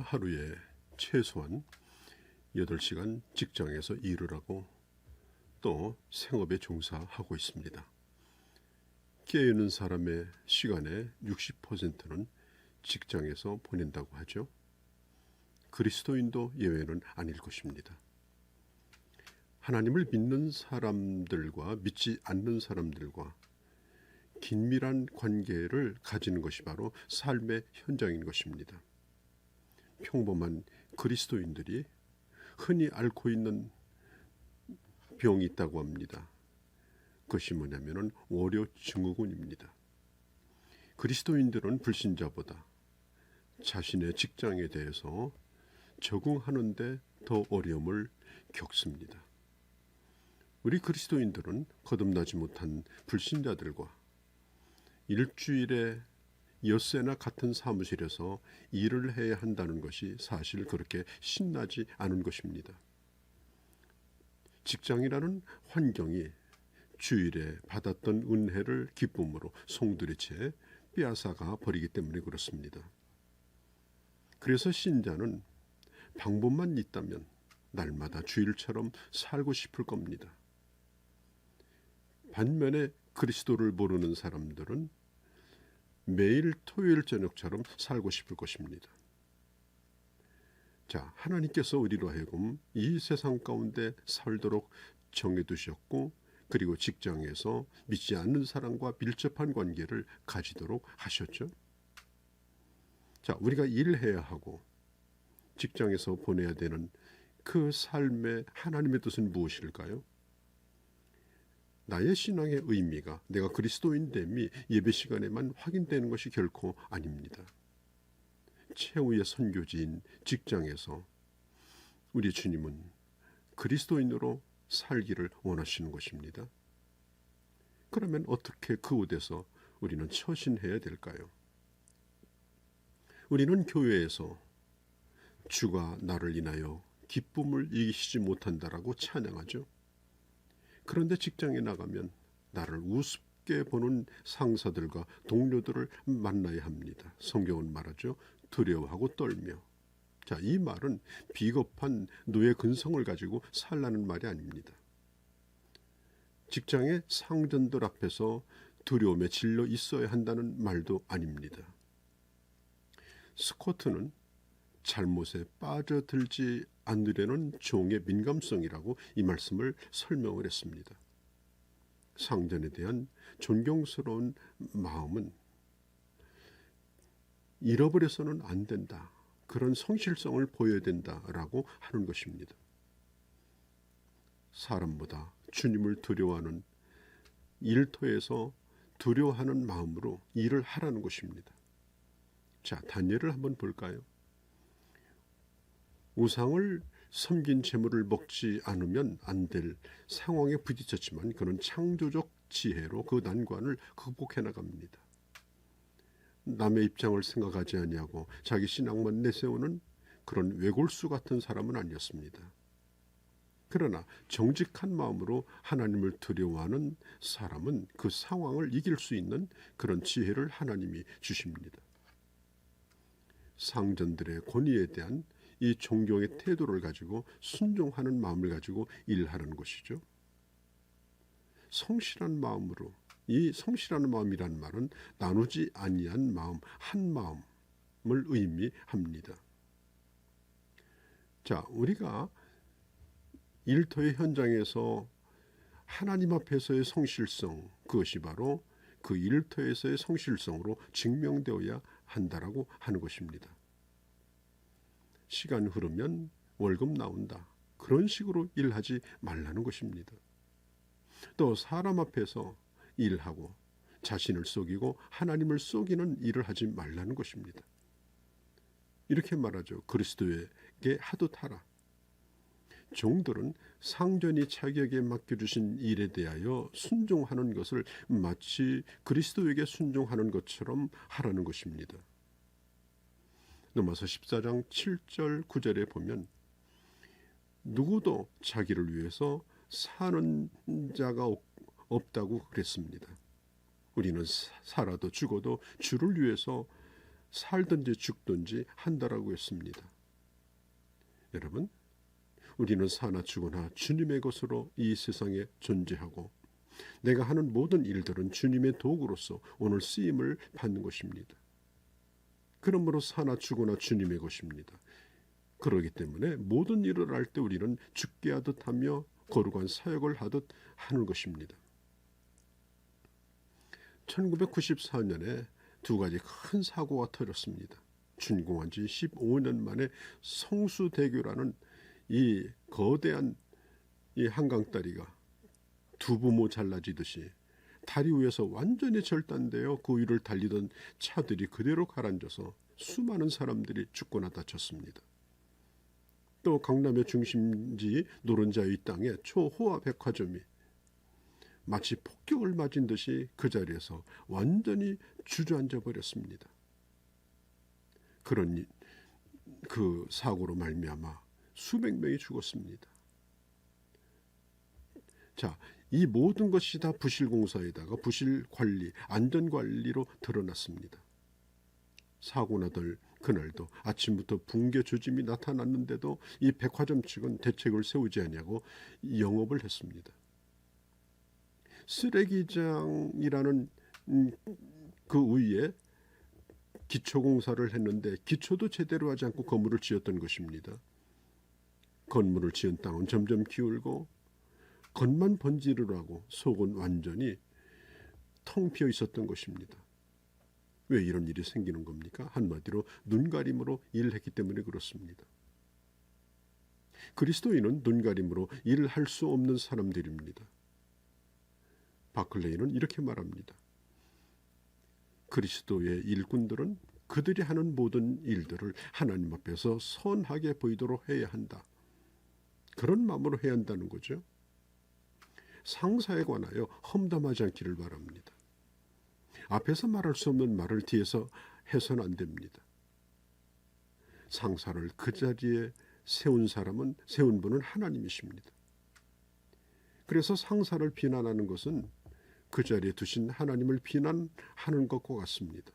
우리가 하루에 최소한 8시간 직장에서 일을 하고 또 생업에 종사하고 있습니다. 깨어있는 사람의 시간의 60%는 직장에서 보낸다고 하죠. 그리스도인도 예외는 아닐 것입니다. 하나님을 믿는 사람들과 믿지 않는 사람들과 긴밀한 관계를 가지는 것이 바로 삶의 현장인 것입니다. 평범한 그리스도인들이 흔히 앓고 있는 병이 있다고 합니다. 그것이 뭐냐면 월요 증후군입니다. 그리스도인들은 불신자보다 자신의 직장에 대해서 적응하는데 더 어려움을 겪습니다. 우리 그리스도인들은 거듭나지 못한 불신자들과 일주일에 엿새나 같은 사무실에서 일을 해야 한다는 것이 사실 그렇게 신나지 않은 것입니다. 직장이라는 환경이 주일에 받았던 은혜를 기쁨으로 송두리째 빼앗아가 버리기 때문에 그렇습니다. 그래서 신자는 방법만 있다면 날마다 주일처럼 살고 싶을 겁니다. 반면에 그리스도를 모르는 사람들은 매일 토요일 저녁처럼 살고 싶을 것입니다. 자, 하나님께서 우리로 하여금 이 세상 가운데 살도록 정해두셨고 그리고 직장에서 믿지 않는 사람과 밀접한 관계를 가지도록 하셨죠. 자, 우리가 일해야 하고 직장에서 보내야 되는 그 삶의 하나님의 뜻은 무엇일까요? 나의 신앙의 의미가 내가 그리스도인됨이 예배 시간에만 확인되는 것이 결코 아닙니다. 최후의 선교지인 직장에서 우리 주님은 그리스도인으로 살기를 원하시는 것입니다. 그러면 어떻게 그 옷에서 우리는 처신해야 될까요? 우리는 교회에서 주가 나를 인하여 기쁨을 이기시지 못한다라고 찬양하죠. 그런데 직장에 나가면 나를 우습게 보는 상사들과 동료들을 만나야 합니다. 성경은 말하죠. 두려워하고 떨며. 자, 이 말은 비겁한 노예 근성을 가지고 살라는 말이 아닙니다. 직장의 상전들 앞에서 두려움에 질려 있어야 한다는 말도 아닙니다. 스코트는 잘못에 빠져들지 않으려는 종의 민감성이라고 이 말씀을 설명을 했습니다. 상전에 대한 존경스러운 마음은 잃어버려서는 안 된다. 그런 성실성을 보여야 된다라고 하는 것입니다. 사람보다 주님을 두려워하는 일터에서 두려워하는 마음으로 일을 하라는 것입니다. 자, 다니엘을 한번 볼까요? 우상을 섬긴 재물을 먹지 않으면 안 될 상황에 부딪혔지만 그는 창조적 지혜로 그 난관을 극복해 나갑니다. 남의 입장을 생각하지 아니하고 자기 신앙만 내세우는 그런 외골수 같은 사람은 아니었습니다. 그러나 정직한 마음으로 하나님을 두려워하는 사람은 그 상황을 이길 수 있는 그런 지혜를 하나님이 주십니다. 상전들의 권위에 대한 이 존경의 태도를 가지고 순종하는 마음을 가지고 일하라는 것이죠. 성실한 마음으로, 이 성실한 마음이란 말은 나누지 아니한 마음, 한 마음을 의미합니다. 자, 우리가 일터의 현장에서 하나님 앞에서의 성실성, 그것이 바로 그 일터에서의 성실성으로 증명되어야 한다라고 하는 것입니다. 시간 흐르면 월급 나온다. 그런 식으로 일하지 말라는 것입니다. 또 사람 앞에서 일하고 자신을 속이고 하나님을 속이는 일을 하지 말라는 것입니다. 이렇게 말하죠. 그리스도에게 하듯 하라. 종들은 상전이 자기에게 맡겨주신 일에 대하여 순종하는 것을 마치 그리스도에게 순종하는 것처럼 하라는 것입니다. 로마서 14장 7절 9절에 보면 누구도 자기를 위해서 사는 자가 없다고 그랬습니다. 우리는 살아도 죽어도 주를 위해서 살든지 죽든지 한다라고 했습니다. 여러분, 우리는 사나 죽으나 주님의 것으로 이 세상에 존재하고 내가 하는 모든 일들은 주님의 도구로서 오늘 쓰임을 받는 것입니다. 그러므로 사나 죽으나 주님의 것입니다. 그러기 때문에 모든 일을 할 때 우리는 죽게 하듯 하며 거룩한 사역을 하듯 하는 것입니다. 1994년에 두 가지 큰 사고가 터졌습니다. 준공한 지 15년 만에 성수대교라는 이 거대한 이 한강다리가 두부모 잘라지듯이 다리 위에서 완전히 절단되어 그 위를 달리던 차들이 그대로 가라앉아서 수많은 사람들이 죽거나 다쳤습니다. 또 강남의 중심지 노른자의 땅에 초호화 백화점이 마치 폭격을 맞은 듯이 그 자리에서 완전히 주저앉아 버렸습니다. 그런 그 사고로 말미암아 수백 명이 죽었습니다. 자, 이 모든 것이 다 부실공사에다가 부실관리, 안전관리로 드러났습니다. 사고 나던 그날도 아침부터 붕괴 조짐이 나타났는데도 이 백화점 측은 대책을 세우지 않냐고 영업을 했습니다. 쓰레기장이라는 그 위에 기초공사를 했는데 기초도 제대로 하지 않고 건물을 지었던 것입니다. 건물을 지은 땅은 점점 기울고 겉만 번지르르 하고 속은 완전히 텅 비어 있었던 것입니다. 왜 이런 일이 생기는 겁니까? 한마디로 눈가림으로 일을 했기 때문에 그렇습니다. 그리스도인은 눈가림으로 일을 할 수 없는 사람들입니다. 바클레이는 이렇게 말합니다. 그리스도의 일꾼들은 그들이 하는 모든 일들을 하나님 앞에서 선하게 보이도록 해야 한다. 그런 마음으로 해야 한다는 거죠. 상사에 관하여 험담하지 않기를 바랍니다. 앞에서 말할 수 없는 말을 뒤에서 해서는 안 됩니다. 상사를 그 자리에 세운 분은 하나님이십니다. 그래서 상사를 비난하는 것은 그 자리에 두신 하나님을 비난하는 것과 같습니다.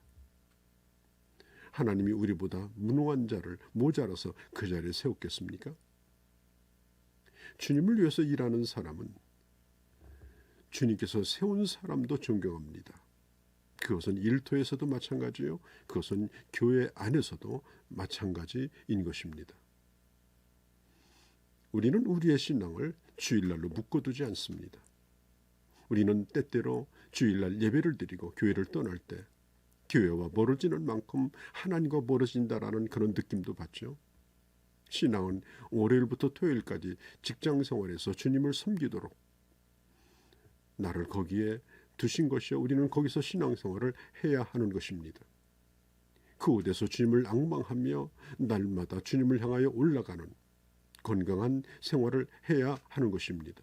하나님이 우리보다 무능한 자를 모자라서 그 자리에 세웠겠습니까? 주님을 위해서 일하는 사람은 주님께서 세운 사람도 존경합니다. 그것은 일터에서도 마찬가지요. 그것은 교회 안에서도 마찬가지인 것입니다. 우리는 우리의 신앙을 주일날로 묶어두지 않습니다. 우리는 때때로 주일날 예배를 드리고 교회를 떠날 때 교회와 멀어지는 만큼 하나님과 멀어진다라는 그런 느낌도 받죠. 신앙은 월요일부터 토요일까지 직장생활에서 주님을 섬기도록 나를 거기에 두신 것이요 우리는 거기서 신앙생활을 해야 하는 것입니다. 그 옷에서 주님을 앙망하며 날마다 주님을 향하여 올라가는 건강한 생활을 해야 하는 것입니다.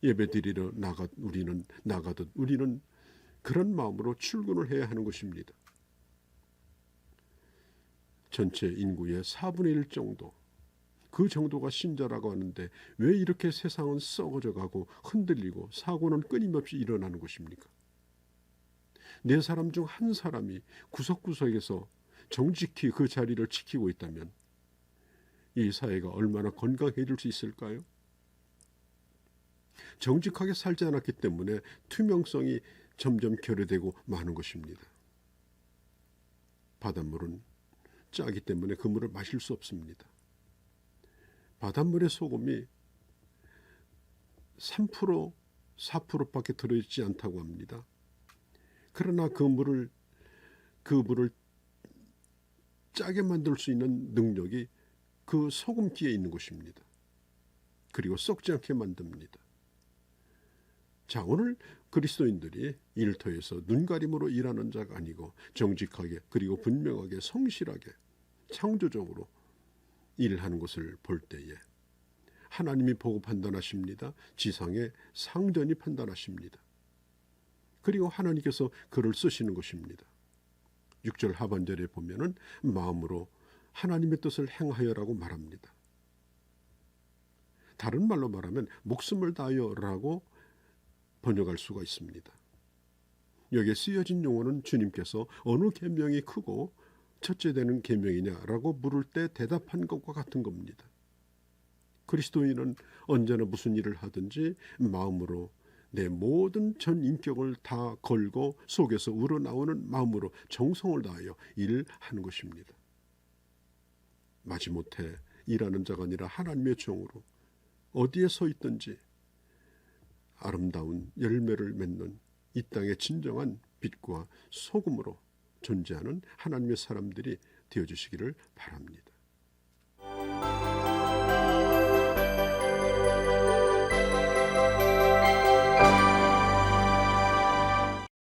예배드리러 나가듯 우리는 그런 마음으로 출근을 해야 하는 것입니다. 전체 인구의 4분의 1 정도, 그 정도가 신자라고 하는데 왜 이렇게 세상은 썩어져 가고 흔들리고 사고는 끊임없이 일어나는 것입니까? 네 사람 중 한 사람이 구석구석에서 정직히 그 자리를 지키고 있다면 이 사회가 얼마나 건강해질 수 있을까요? 정직하게 살지 않았기 때문에 투명성이 점점 결여되고 마는 것입니다. 바닷물은 짜기 때문에 그 물을 마실 수 없습니다. 바닷물의 소금이 3%, 4%밖에 들어있지 않다고 합니다. 그러나 그 물을 짜게 만들 수 있는 능력이 그 소금기에 있는 것입니다. 그리고 썩지 않게 만듭니다. 자, 오늘 그리스도인들이 일터에서 눈가림으로 일하는 자가 아니고 정직하게 그리고 분명하게 성실하게 창조적으로 일하는 것을 볼 때에 하나님이 보고 판단하십니다. 지상의 상전이 판단하십니다. 그리고 하나님께서 그를 쓰시는 것입니다. 6절 하반절에 보면은 마음으로 하나님의 뜻을 행하여라고 말합니다. 다른 말로 말하면 목숨을 다하여라고 번역할 수가 있습니다. 여기에 쓰여진 용어는 주님께서 어느 계명이 크고 첫째 되는 계명이냐라고 물을 때 대답한 것과 같은 겁니다. 그리스도인은 언제나 무슨 일을 하든지 마음으로 내 모든 전 인격을 다 걸고 속에서 우러나오는 마음으로 정성을 다하여 일하는 것입니다. 마지못해 일하는 자가 아니라 하나님의 종으로 어디에 서 있든지 아름다운 열매를 맺는 이 땅의 진정한 빛과 소금으로 존재하는 하나님의 사람들이 되어주시기를 바랍니다.